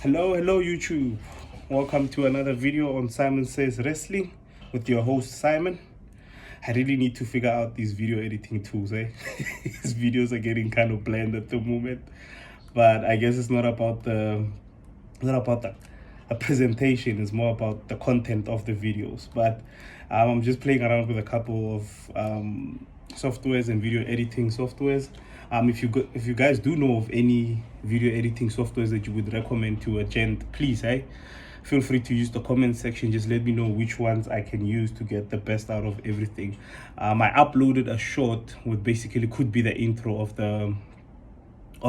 Hello YouTube. Welcome to another video on Simon Says Wrestling with your host Simon. I really need to figure out these video editing tools, eh? These videos are getting kind of bland at the moment, but I guess it's not about the presentation. It's more about the content of the videos. But I'm just playing around with a couple of softwares and video editing softwares. If you guys do know of any video editing softwares that you would recommend to a gent, please, feel free to use the comment section. Just let me know which ones I can use to get the best out of everything. I uploaded a short with basically could be the intro of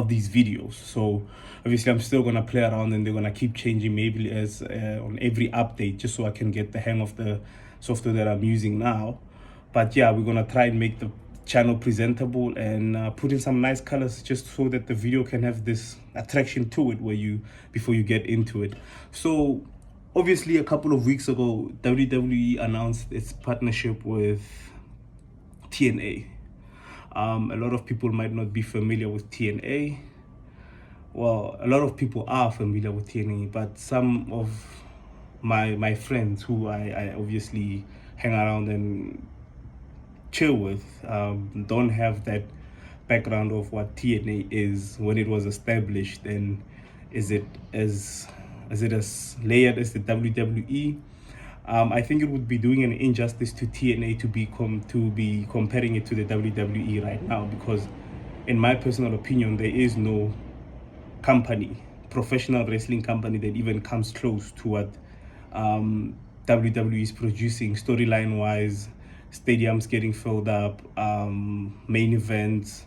these videos, so obviously I'm still gonna play around and they're gonna keep changing maybe as on every update, just so I can get the hang of the software that I'm using now. But yeah, we're gonna try and make the channel presentable and put in some nice colors just so that the video can have this attraction to it before you get into it. So obviously a couple of weeks ago WWE announced its partnership with TNA. A lot of people might not be familiar with TNA. Well, a lot of people are familiar with TNA, but some of my friends who I obviously hang around and chill with don't have that background of what TNA is, when it was established, and is it as layered as the WWE. I think it would be doing an injustice to TNA to be comparing it to the WWE right now, because in my personal opinion there is no professional wrestling company that even comes close to what WWE is producing, storyline wise, stadiums getting filled up, main events,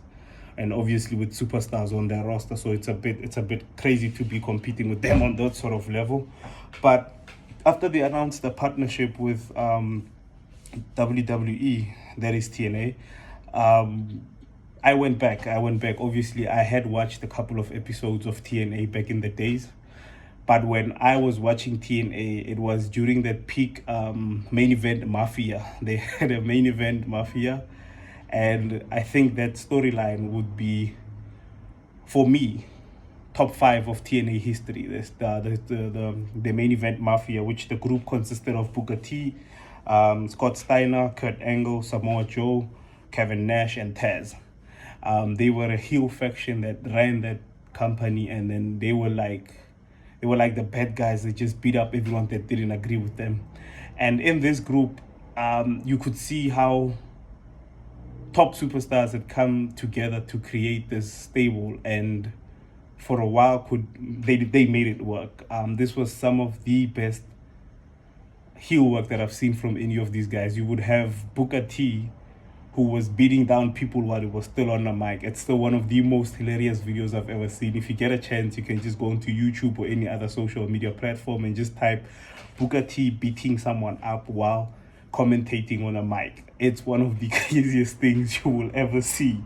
and obviously with superstars on their roster. So it's a bit crazy to be competing with them on that sort of level. But after they announced the partnership with WWE, that is TNA, I went back. Obviously, I had watched a couple of episodes of TNA back in the days. But when I was watching TNA, it was during that peak main event mafia. They had a main event mafia. And I think that storyline would be, for me, top 5 of TNA history. There's the main event mafia, which the group consisted of Booker T, Scott Steiner, Kurt Angle, Samoa Joe, Kevin Nash, and Taz. They were a heel faction that ran that company, and then they were like the bad guys that just beat up everyone that didn't agree with them. And in this group, you could see how top superstars had come together to create this stable, and for a while they made it work. This was some of the best heel work that I've seen from any of these guys. You would have Booker T, who was beating down people while he was still on the mic. It's still one of the most hilarious videos I've ever seen. If you get a chance, you can just go onto YouTube or any other social media platform and just type Booker T beating someone up while commentating on a mic. It's one of the craziest things you will ever see.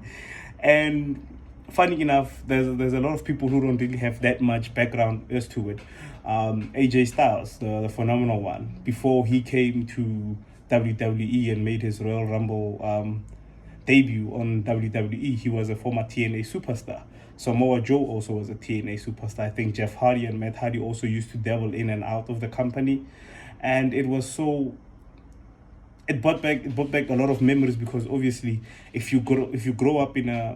And funny enough, there's a lot of people who don't really have that much background as to it. AJ Styles, the phenomenal one, before he came to WWE and made his Royal Rumble debut on WWE, he was a former TNA superstar. Samoa Joe also was a TNA superstar. I think Jeff Hardy and Matt Hardy also used to dabble in and out of the company, and it brought back a lot of memories, because obviously if you grow up in a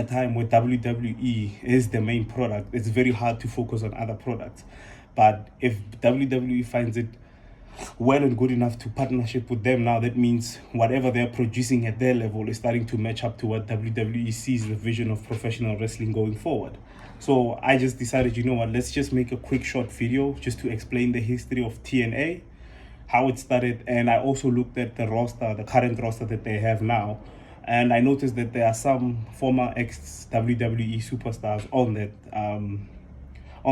time where WWE is the main product, it's very hard to focus on other products. But if WWE finds it well and good enough to partnership with them now, that means whatever they're producing at their level is starting to match up to what WWE sees the vision of professional wrestling going forward. So I just decided, you know what, let's just make a quick short video just to explain the history of TNA, how it started. And I also looked at the current roster that they have now, and I noticed that there are some former ex-WWE superstars on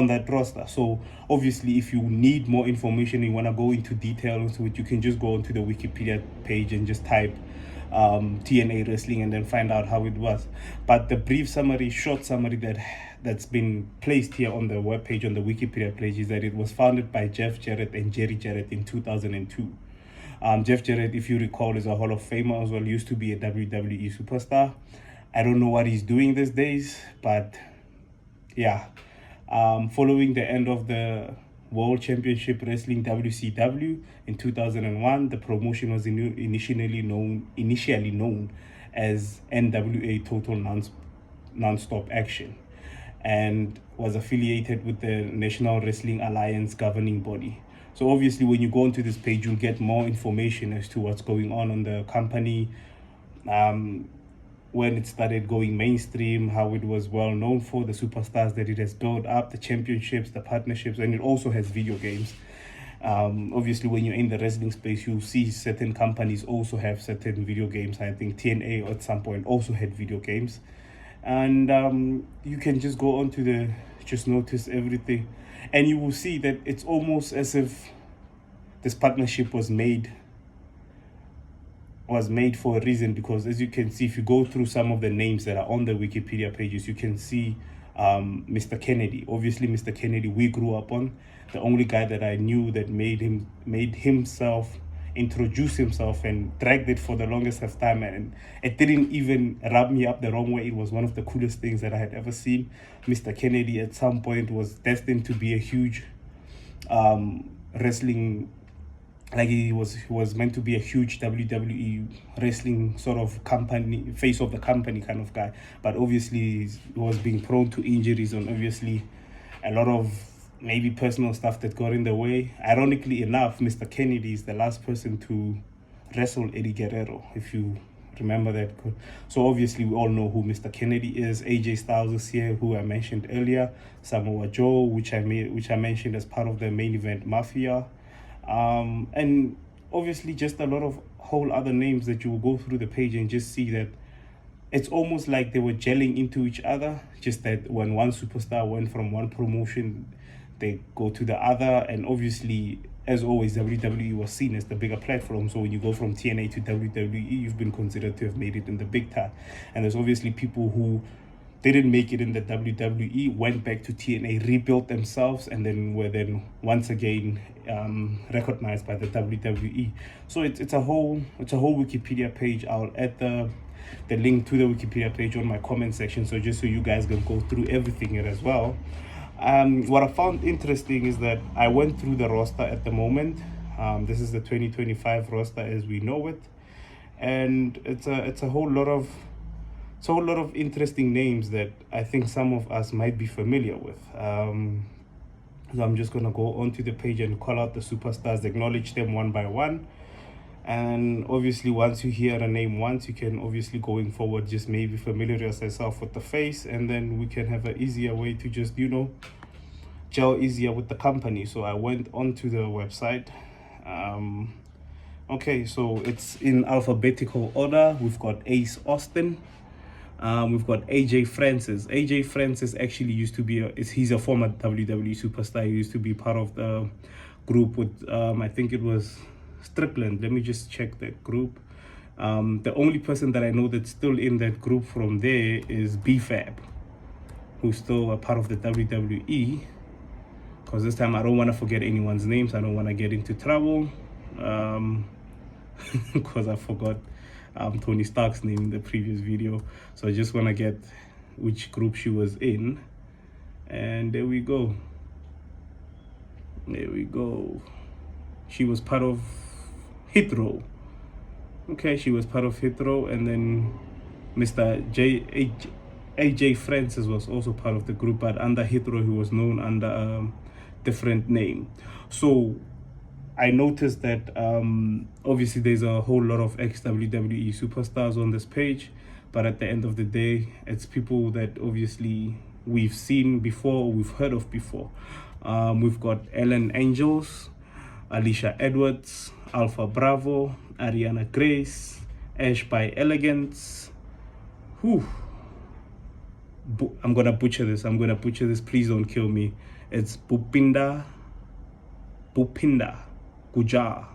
that roster. So obviously, if you need more information, you want to go into details, which you can just go onto the Wikipedia page and just type TNA wrestling and then find out how it was. But the short summary that's been placed here on the webpage, on the Wikipedia page, is that it was founded by Jeff Jarrett and Jerry Jarrett in 2002. Jeff Jarrett, if you recall, is a Hall of Famer as well, used to be a WWE superstar. I don't know what he's doing these days, but yeah. Following the end of the World Championship Wrestling WCW in 2001, the promotion was initially known as NWA Total Non-Stop Action, and was affiliated with the National Wrestling Alliance governing body. So obviously when you go onto this page, you'll get more information as to what's going on the company, when it started going mainstream, how it was well known for, the superstars that it has built up, the championships, the partnerships, and it also has video games. Obviously, when you're in the wrestling space, you'll see certain companies also have certain video games. I think TNA at some point also had video games. And you can just go on to just notice everything. And you will see that it's almost as if this partnership was made for a reason, because as you can see, if you go through some of the names that are on the Wikipedia pages, you can see Mr. Kennedy. Obviously, Mr. Kennedy we grew up on. The only guy that I knew that made himself introduce himself and dragged it for the longest of time, and it didn't even rub me up the wrong way. It was one of the coolest things that I had ever seen. Mr. Kennedy at some point was destined to be a huge wrestling, like he was meant to be a huge WWE wrestling sort of company, face of the company kind of guy. But obviously he was being prone to injuries, and obviously a lot of maybe personal stuff that got in the way. Ironically enough, Mr. Kennedy is the last person to wrestle Eddie Guerrero, if you remember that. So obviously we all know who Mr. Kennedy is. AJ Styles is here, who I mentioned earlier. Samoa Joe, which I mentioned as part of the main event Mafia. And obviously just a lot of whole other names that you will go through the page and just see that it's almost like they were gelling into each other. Just that when one superstar went from one promotion, they go to the other. And obviously, as always, WWE was seen as the bigger platform. So when you go from TNA to WWE, you've been considered to have made it in the big time. And there's obviously people who didn't make it in the WWE, went back to TNA, rebuilt themselves, and then were once again recognized by the WWE. So it's a whole Wikipedia page. I'll add the link to the Wikipedia page on my comment section, so just so you guys can go through everything here as well. What I found interesting is that I went through the roster at the moment. This is the 2025 roster as we know it, and it's a whole lot of interesting names that I think some of us might be familiar with. So I'm just gonna go onto the page and call out the superstars, acknowledge them one by one. And obviously once you hear a name once, you can obviously going forward just maybe familiarize yourself with the face, and then we can have an easier way to just, gel easier with the company. So I went onto the website. Okay, so it's in alphabetical order. We've got Ace Austin. We've got AJ Francis. AJ Francis actually used to be he's a former WWE superstar. He used to be part of the group with I think it was Strickland. Let me just check that group. The only person that I know that's still in that group from there is B-Fab, who's still a part of the WWE. Because this time I don't want to forget anyone's names. I don't want to get into trouble. Because I forgot Tony Stark's name in the previous video. So I just want to get which group she was in. And there we go. She was part of Hit Row. Okay, she was part of Hit Row. And then Mr. AJ Francis was also part of the group, but under Hit Row he was known under a different name. So I noticed that obviously there's a whole lot of ex-WWE superstars on this page, but at the end of the day, it's people that obviously we've seen before, we've heard of before. We've got Ellen Angels, Alicia Edwards, Alpha Bravo, Ariana Grace, Ash by Elegance. I'm gonna butcher this. Please don't kill me. It's Bupinda Gujar.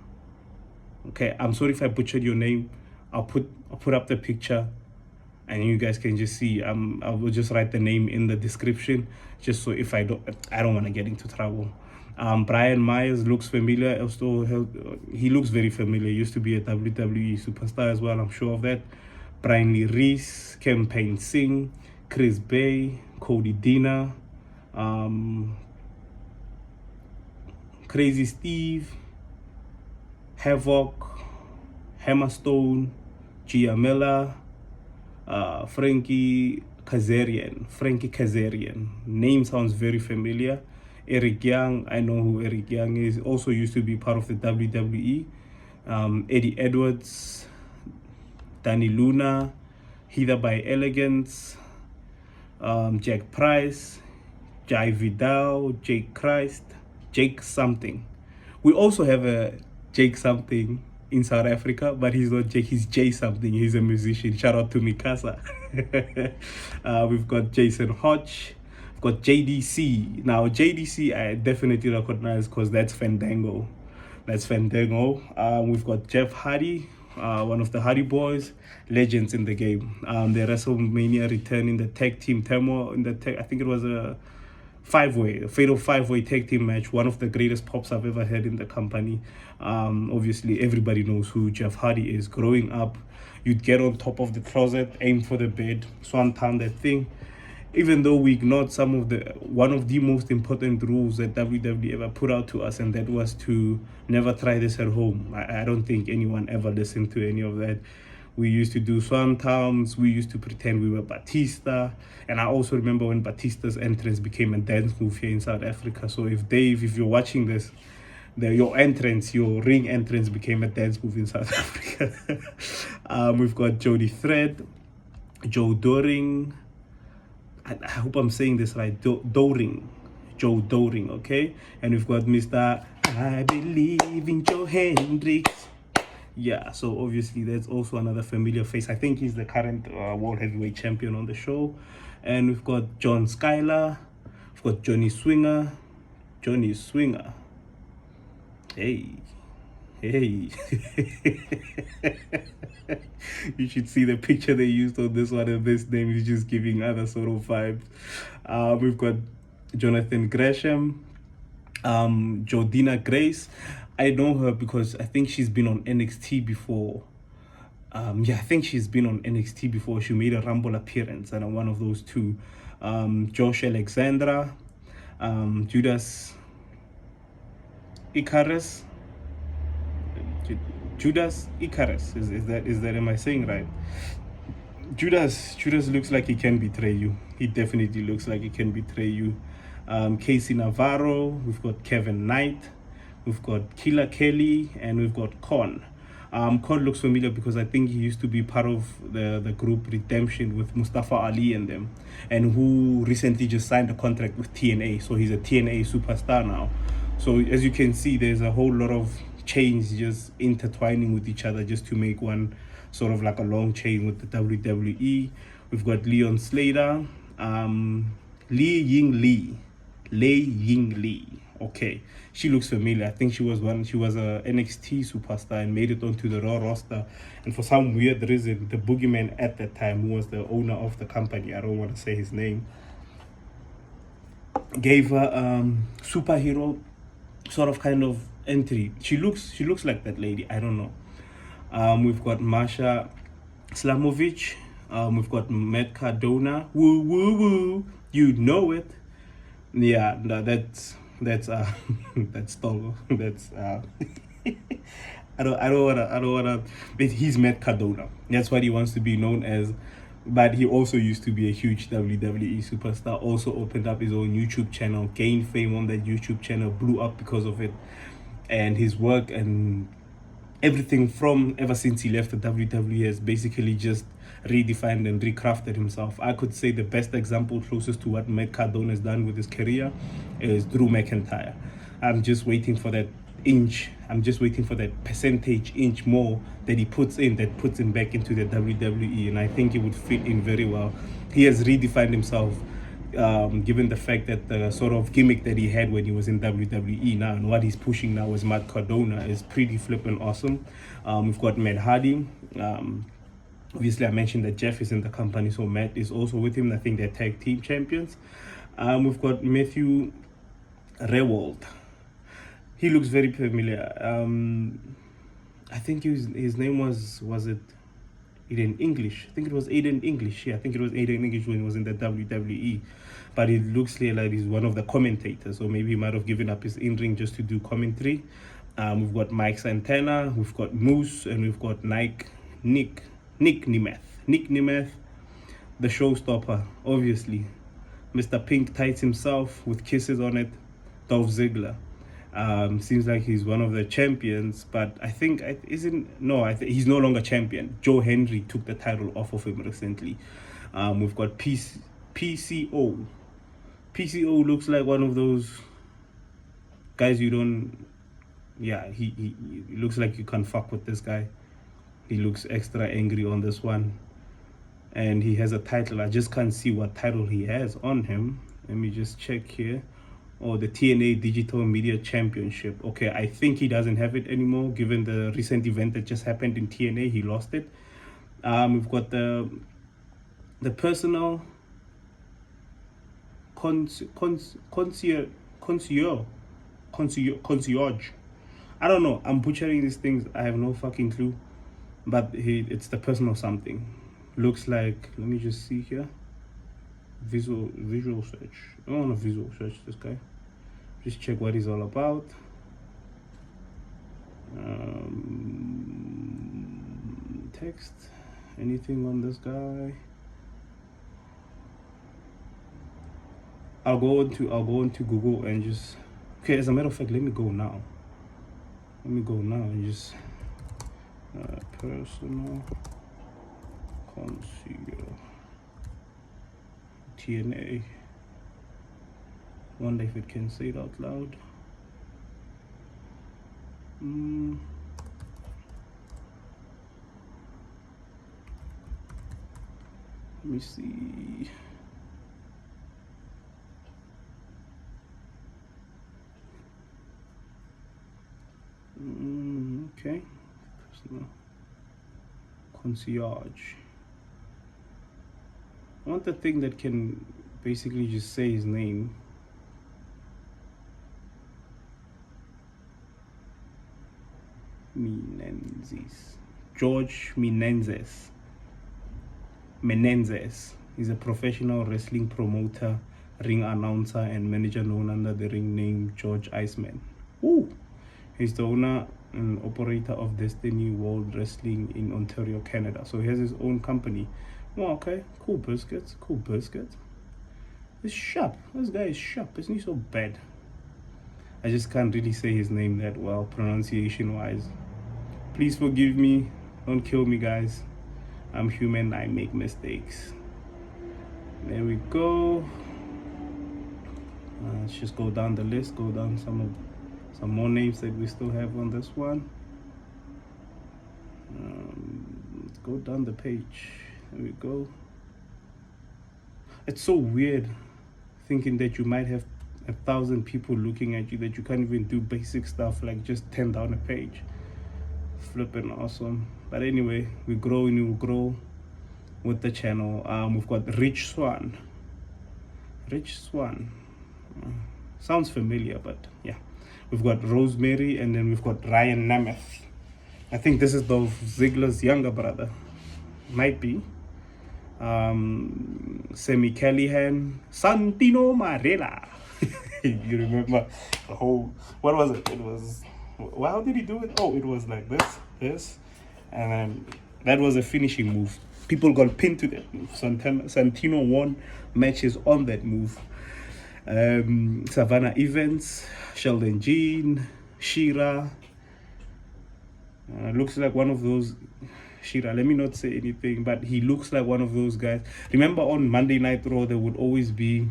Okay, I'm sorry if I butchered your name. I'll put up the picture, and you guys can just see. I will just write the name in the description, just so if I don't want to get into trouble. Brian Myers looks familiar. Also, he looks very familiar. He used to be a WWE superstar as well. I'm sure of that. Brian Lee Reese, Campaign Singh, Chris Bay, Cody Deaner. Crazy Steve, Havoc, Hammerstone, Giamella, Frankie Kazarian. Name sounds very familiar. Eric Young, I know who Eric Young is. Also used to be part of the WWE. Eddie Edwards, Danny Luna, Heather by Elegance, Jack Price, Jai Vidal, Jake Christ, Jake something. We also have a Jake something in South Africa, but he's not Jake, he's Jay something. He's a musician. Shout out to Mikasa. We've got Jason Hodge. We've got JDC. Now, JDC I definitely recognize because that's Fandango. We've got Jeff Hardy, one of the Hardy Boys, legends in the game. The WrestleMania return in the tag team turmoil, I think it was a fatal five-way tag team match, one of the greatest pops I've ever had in the company. Obviously, everybody knows who Jeff Hardy is. Growing up, you'd get on top of the closet, aim for the bed, swanton that thing. Even though we ignored one of the most important rules that WWE ever put out to us, and that was to never try this at home. I don't think anyone ever listened to any of that. We used to do swantons. We used to pretend we were Batista. And I also remember when Batista's entrance became a dance move here in South Africa. So if you're watching this, your ring entrance became a dance move in South Africa. We've got Jody Thread, Joe Doring. I hope I'm saying this right. Joe Doring, okay? And we've got Mr. I Believe in Joe Hendricks. Yeah, so obviously that's also another familiar face. I think he's the current World Heavyweight Champion on the show. And we've got John Skyler. We've got Johnny Swinger. Hey. You should see the picture they used on this one, and this name is just giving other sort of vibes. We've got Jonathan Gresham, Jordina Grace. I know her because I think she's been on NXT before. I think she's been on NXT before. She made a Rumble appearance, and I'm one of those two. Josh Alexandra, Judas Icarus. Is that am I saying right? Judas looks like he can betray you. He definitely looks like he can betray you. Casey Navarro, we've got Kevin Knight, we've got Killer Kelly, and we've got Con. Con looks familiar because I think he used to be part of the group Redemption with Mustafa Ali and them, and who recently just signed a contract with TNA, so he's a TNA superstar now. So as you can see, there's a whole lot of chains just intertwining with each other just to make one sort of like a long chain with the WWE. We've got Leon Slater, Lei Ying Lee. Okay, she looks familiar. I think she was a NXT superstar and made it onto the Raw roster. And for some weird reason, the boogeyman at that time, who was the owner of the company, I don't want to say his name, gave her superhero sort of kind of entry. She looks like that lady. I don't know. We've got Masha Slamovich. We've got Matt Cardona. Woo woo woo. You know it. Yeah, no, that's Togo. That's I don't wanna. But he's Matt Cardona. That's what he wants to be known as. But he also used to be a huge WWE superstar. Also opened up his own YouTube channel, gained fame on that YouTube channel, blew up because of it. And his work and everything from ever since he left the WWE has basically just redefined and recrafted himself. I could say the best example closest to what Matt Cardona has done with his career is Drew McIntyre. I'm just waiting for that percentage inch more that he puts in, that puts him back into the WWE, and I think he would fit in very well. He has redefined himself, given the fact that the sort of gimmick that he had when he was in WWE now and what he's pushing now as Matt Cardona is pretty flippin' awesome. We've got Matt Hardy. Obviously, I mentioned that Jeff is in the company, so Matt is also with him. I think they're tag team champions. We've got Matthew Rehwoldt. He looks very familiar. I think his name was it Aiden English. I think it was Aiden English. Yeah, I think it was Aiden English when he was in the WWE. But it looks like he's one of the commentators, or maybe he might have given up his in-ring just to do commentary. We've got Mike Santana, we've got Moose, and we've got Nick Nemeth. Nick Nemeth, the showstopper, obviously. Mr. Pink Tights himself with kisses on it, Dolph Ziggler. Seems like he's one of the champions, but I think he's no longer champion. Joe Henry took the title off of him recently. We've got PCO. PCO looks like one of those guys you don't. Yeah, he looks like you can't fuck with this guy. He looks extra angry on this one, and he has a title. I just can't see what title he has on him. Let me just check here. Oh, the TNA Digital Media Championship. Okay, I think he doesn't have it anymore given the recent event that just happened in TNA. He lost it. We've got the personal concierge. I don't know. I'm butchering these things. I have no fucking clue. But it's the personal something. Looks like, let me just see here. Visual search. I don't want to visual search this guy. Just check what he's all about. Text. Anything on this guy? I'll go into Google and just. Okay, as a matter of fact, let me go now. And just personal concierge TNA. Wonder if it can say it out loud. Let me see. Okay. Personal concierge. I want the thing that can basically just say his name. George Menendez. He's a professional wrestling promoter, ring announcer, and manager known under the ring name George Iceman. Ooh. He's the owner and operator of Destiny World Wrestling in Ontario, Canada. So he has his own company. Oh, okay. Cool biscuits. It's sharp. This guy is sharp. Isn't he so bad? I just can't really say his name that well, pronunciation-wise. Please forgive me. Don't kill me, guys. I'm human. I make mistakes. There we go. Let's just go down the list. Go down some more names that we still have on this one. Let's go down the page. There we go. It's so weird thinking that you might have 1,000 people looking at you, that you can't even do basic stuff like just 10 down a page. Flipping awesome. But anyway, we grow and we'll grow with the channel. We've got Rich Swan. Sounds familiar, but yeah. We've got Rosemary, and then we've got Ryan Nemeth. I think this is Dolph Ziggler's younger brother. Might be. Sammy Callahan, Santino Marella. You remember the whole, what was it? It was, how did he do it? Oh, it was like this, and then that was a finishing move. People got pinned to that move. Santino won matches on that move. Savannah Evans, Sheldon Jean, Shira. Looks like one of those. Shira, let me not say anything, but he looks like one of those guys. Remember on Monday Night Raw, there would always be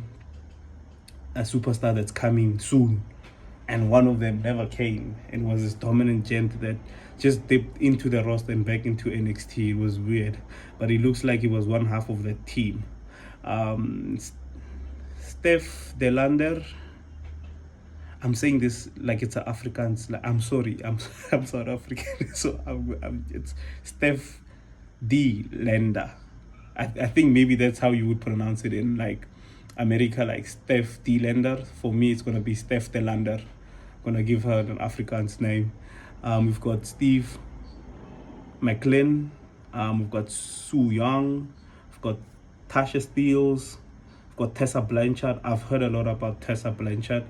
a superstar that's coming soon, and one of them never came, and was this dominant gent that just dipped into the roster and back into NXT. It was weird, but it looks like he was one half of the team. Steph Delander. I'm saying this like it's an Afrikaans. Like, I'm sorry, I'm South African, so it's Steph D. Lander. I think maybe that's how you would pronounce it in like America, like Steph D. Lander. For me, it's gonna be Steph Delander. I'm gonna give her an Afrikaans name. We've got Steve McLean, We've got Su Young, we've got Tasha Steeles, we've got Tessa Blanchard. I've heard a lot about Tessa Blanchard.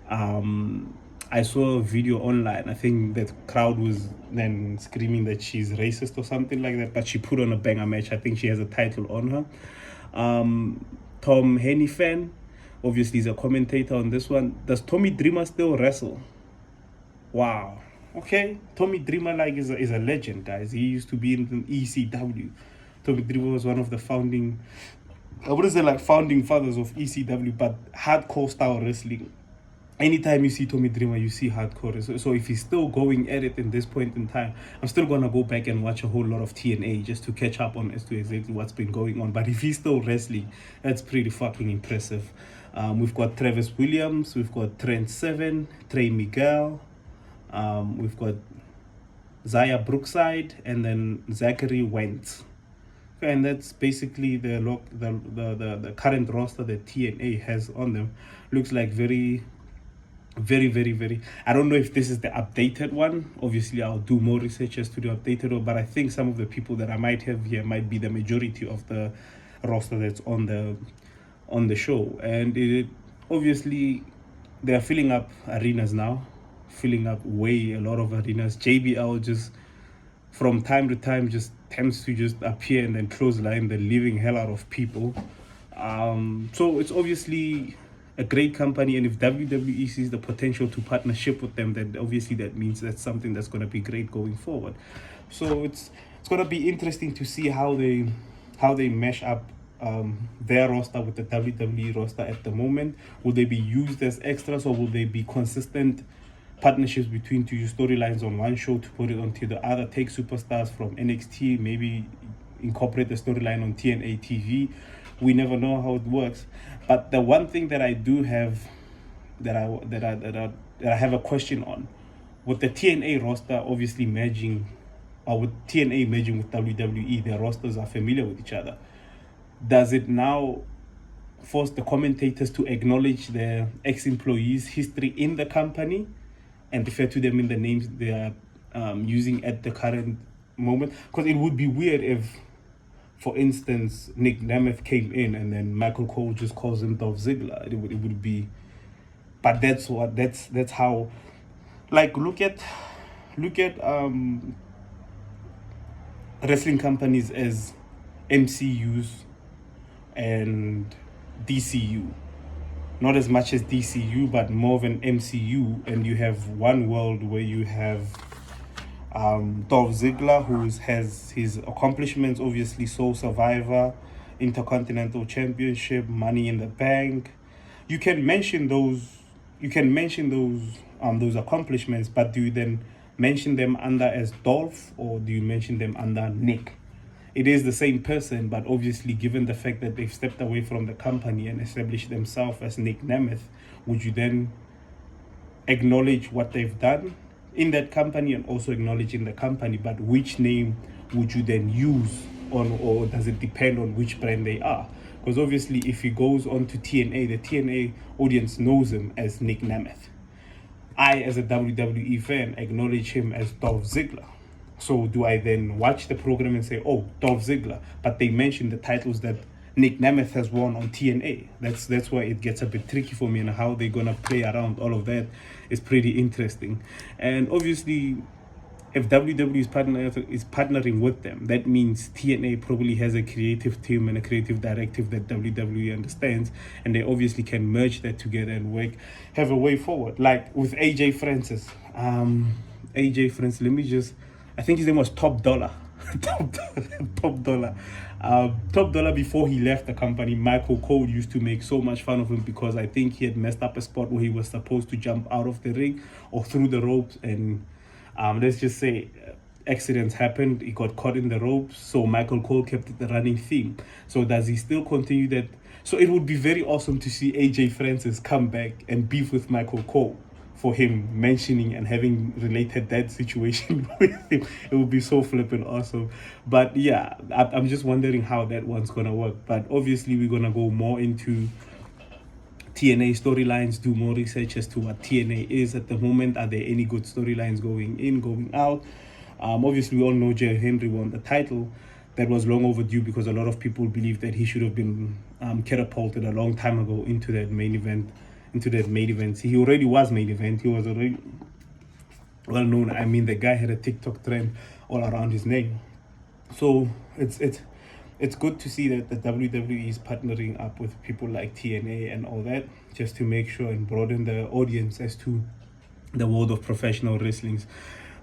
I saw a video online. I think the crowd was then screaming that she's racist or something like that, but she put on a banger match. I think she has a title on her. Tom Henifan, obviously, is a commentator on this one. Does Tommy Dreamer still wrestle? Wow. Okay, Tommy Dreamer is a legend, guys. He used to be in the ECW. Tommy Dreamer was one of the founding, I wouldn't say like founding fathers of ECW, but hardcore style wrestling. Anytime you see Tommy Dreamer, you see hardcore. So if he's still going at it in this point in time, I'm still gonna go back and watch a whole lot of TNA just to catch up on as to exactly what's been going on. But if he's still wrestling, that's pretty fucking impressive. We've got Travis Williams, we've got Trent Seven, Trey Miguel, we've got Zaya Brookside, and then Zachary Wentz. Okay, and that's basically the current roster that TNA has on them. Looks like very, I don't know if this is the updated one. Obviously, I'll do more research as to the updated one, but I think some of the people that I might have here might be the majority of the roster that's on the show. And it obviously, they're filling up arenas now, filling up a lot of arenas. JBL just from time to time just tends to just appear and then clothesline the living hell out of people. So it's obviously a great company, and if WWE sees the potential to partnership with them, then obviously that means that's something that's going to be great going forward. So it's going to be interesting to see how they mesh up their roster with the WWE roster at the moment. Will they be used as extras, or will they be consistent partnerships between two storylines on one show to put it onto the other? Take superstars from NXT, maybe incorporate the storyline on TNA TV. We never know how it works. But the one thing that I do have that I have a question on, with the TNA roster obviously merging, or with TNA merging with WWE, their rosters are familiar with each other. Does it now force the commentators to acknowledge their ex-employees' history in the company and refer to them in the names they are using at the current moment? Because it would be weird if, for instance, Nick Nemeth came in and then Michael Cole just calls him Dolph Ziggler. It would be, but that's how. Like, look at wrestling companies as MCUs and DCU. Not as much as DCU, but more of an MCU, and you have one world where you have Dolph Ziggler, who has his accomplishments, obviously Soul Survivor, Intercontinental Championship, Money in the Bank. You can mention those accomplishments, but do you then mention them under as Dolph, or do you mention them under Nick? It is the same person, but obviously given the fact that they've stepped away from the company and established themselves as Nick Nemeth, would you then acknowledge what they've done in that company and also acknowledging the company? But which name would you then use on, or does it depend on which brand they are? Because obviously if he goes on to TNA, the TNA audience knows him as Nick Nemeth. I, as a WWE fan, acknowledge him as Dolph Ziggler. So do I then watch the program and say, oh, Dolph Ziggler, but they mention the titles that Nick Nemeth has won on TNA? That's why it gets a bit tricky for me, and how they're gonna play around all of that is pretty interesting. And obviously, if WWE is partnering with them, that means TNA probably has a creative team and a creative directive that WWE understands, and they obviously can merge that together and have a way forward. Like with AJ Francis. I think his name was Top Dollar. Top Dollar. Top Dollar, before he left the company, Michael Cole used to make so much fun of him because I think he had messed up a spot where he was supposed to jump out of the ring or through the ropes, and let's just say accidents happened. He got caught in the ropes, so Michael Cole kept it the running theme. So does he still continue that? So it would be very awesome to see AJ Francis come back and beef with Michael Cole for him mentioning and having related that situation with him. It would be so flipping awesome. But yeah, I'm just wondering how that one's gonna work. But obviously we're gonna go more into TNA storylines, do more research as to what TNA is at the moment. Are there any good storylines going in, going out? Obviously we all know Jay Henry won the title, that was long overdue, because a lot of people believe that he should have been catapulted a long time ago into that main event. He already was main event. He was already well known. I mean, the guy had a TikTok trend all around his name. So it's good to see that the WWE is partnering up with people like TNA and all that, just to make sure and broaden the audience as to the world of professional wrestling.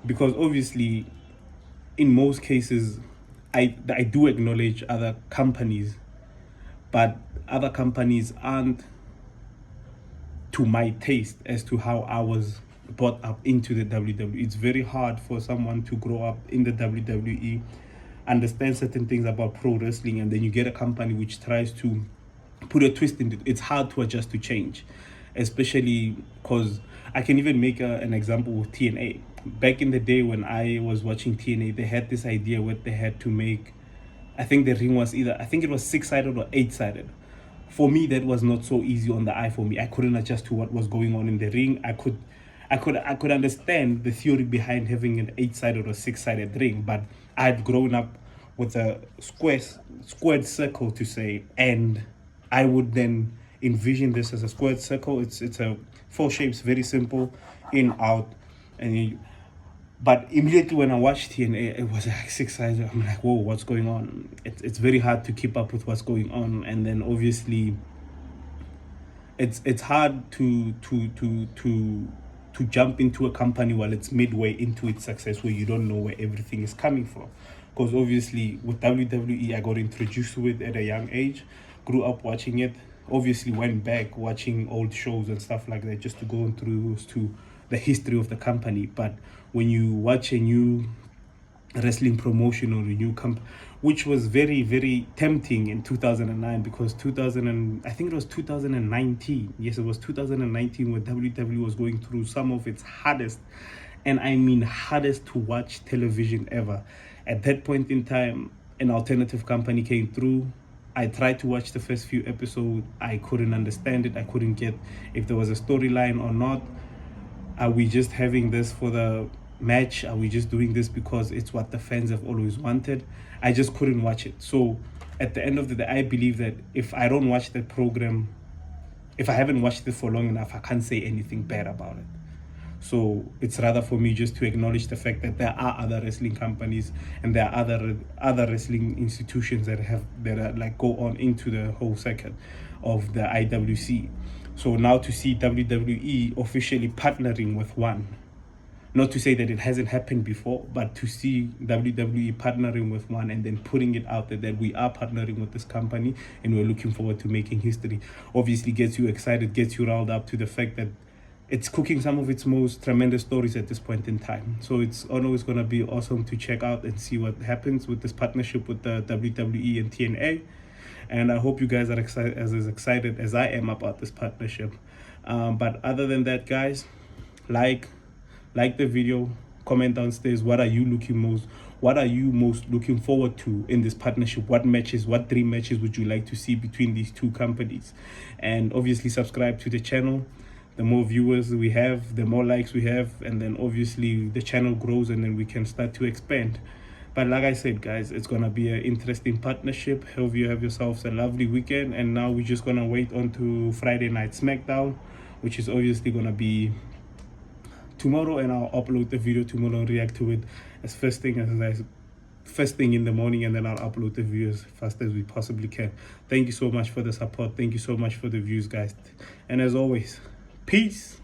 Because obviously, in most cases, I do acknowledge other companies, but other companies aren't to my taste as to how I was brought up into the WWE. It's very hard for someone to grow up in the WWE, understand certain things about pro wrestling, and then you get a company which tries to put a twist in it. It's hard to adjust to change, especially because I can even make an example with TNA. Back in the day when I was watching TNA, they had this idea where they had to make, I think the ring was either, I think it was 6-sided or 8-sided. For me, that was not so easy on the eye for me. I couldn't adjust to what was going on in the ring. I could understand the theory behind having an 8-sided or 6-sided ring, but I'd grown up with a squared circle to say, and I would then envision this as a squared circle. It's a 4 shapes, very simple, in, out, and but immediately when I watched TNA, it was like 6-sided. I'm like, whoa, what's going on? It's very hard to keep up with what's going on, and then obviously it's hard to jump into a company while it's midway into its success, where you don't know where everything is coming from. Because obviously with WWE, I got introduced to it at a young age, grew up watching it, obviously went back watching old shows and stuff like that, just to go through to the history of the company. But when you watch a new wrestling promotion or a new which was very, very tempting in 2009, because I think it was 2019. Yes, it was 2019, when WWE was going through some of its hardest, and I mean hardest to watch television ever. At that point in time, an alternative company came through. I tried to watch the first few episodes. I couldn't understand it. I couldn't get if there was a storyline or not. Are we just having this for the match? Are we just doing this because it's what the fans have always wanted? I just couldn't watch it. So at the end of the day, I believe that if I don't watch the program, if I haven't watched it for long enough, I can't say anything bad about it. So it's rather for me just to acknowledge the fact that there are other wrestling companies and there are other wrestling institutions that are like go on into the whole circuit of the IWC. So now to see WWE officially partnering with one, not to say that it hasn't happened before, but to see WWE partnering with one and then putting it out there that we are partnering with this company and we're looking forward to making history, obviously gets you excited, gets you riled up to the fact that it's cooking some of its most tremendous stories at this point in time. So it's always going to be awesome to check out and see what happens with this partnership with the WWE and TNA. And I hope you guys are as excited as I am about this partnership. But other than that, guys, like the video, comment downstairs. What are you most looking forward to in this partnership? What 3 matches would you like to see between these two companies? And obviously subscribe to the channel. The more viewers we have, the more likes we have, and then obviously the channel grows and then we can start to expand. But like I said, guys, it's gonna be an interesting partnership. Hope you have yourselves a lovely weekend. And now we're just gonna wait on to Friday Night SmackDown, which is obviously gonna be tomorrow, and I'll upload the video tomorrow and react to it as first thing in the morning, and then I'll upload the video as fast as we possibly can. Thank you so much for the support. Thank you so much for the views, guys. And as always, peace.